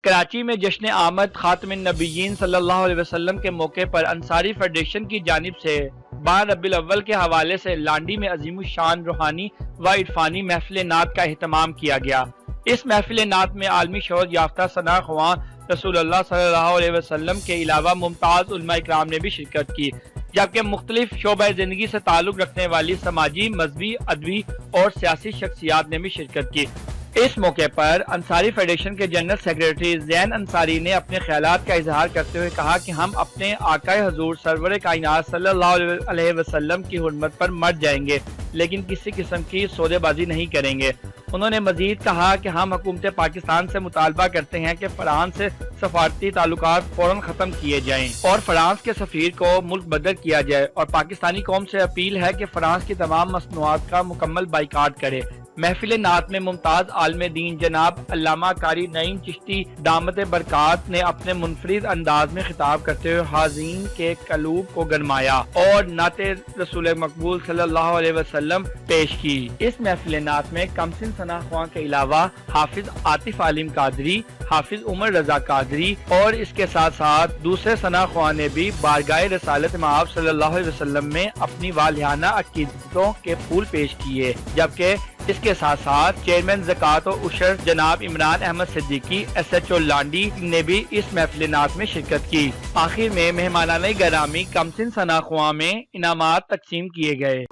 کراچی میں جشن آمد خاتم النبیین صلی اللہ علیہ وسلم کے موقع پر انصاری فیڈریشن کی جانب سے 12 ربیع الاول کے حوالے سے لانڈی میں عظیم الشان روحانی و عرفانی محفل نعت کا اہتمام کیا گیا۔ اس محفل نعت میں عالمی شہرت یافتہ ثنا خواں رسول اللہ صلی اللہ علیہ وسلم کے علاوہ ممتاز علماء اکرام نے بھی شرکت کی، جبکہ مختلف شعبہ زندگی سے تعلق رکھنے والی سماجی، مذہبی، ادبی اور سیاسی شخصیات نے بھی شرکت کی۔ اس موقع پر انصاری فیڈریشن کے جنرل سیکریٹری زین انصاری نے اپنے خیالات کا اظہار کرتے ہوئے کہا کہ ہم اپنے آقا حضور سرور کائنات صلی اللہ علیہ وسلم کی حرمت پر مر جائیں گے، لیکن کسی قسم کی سودے بازی نہیں کریں گے۔ انہوں نے مزید کہا کہ ہم حکومت پاکستان سے مطالبہ کرتے ہیں کہ فرانس سے سفارتی تعلقات فوراً ختم کیے جائیں اور فرانس کے سفیر کو ملک بدر کیا جائے، اور پاکستانی قوم سے اپیل ہے کہ فرانس کی تمام مصنوعات کا مکمل بائیکاٹ کرے۔ محفل نعت میں ممتاز عالم دین جناب علامہ قاری نعیم چشتی دامت برکات نے اپنے منفرد انداز میں خطاب کرتے ہوئے حاضرین کے قلوب کو گرمایا اور نعت رسول مقبول صلی اللہ علیہ وسلم پیش کی۔ اس محفل نعت میں کمسن ثنا خواں کے علاوہ حافظ عاطف عالم قادری، حافظ عمر رضا قادری اور اس کے ساتھ ساتھ دوسرے ثنا خواں نے بھی بارگاہ رسالت مآب صلی اللہ علیہ وسلم میں اپنی والہانہ عقیدتوں کے پھول پیش کیے، جبکہ اس کے ساتھ ساتھ چیئرمین زکوٰۃ و عشر جناب Imran Ahmed Siddiqui S H O Landhi نے بھی اس محفل نعت میں شرکت کی۔ آخر میں مہمانان گرامی کمسن ثنا خواں میں انعامات تقسیم کیے گئے۔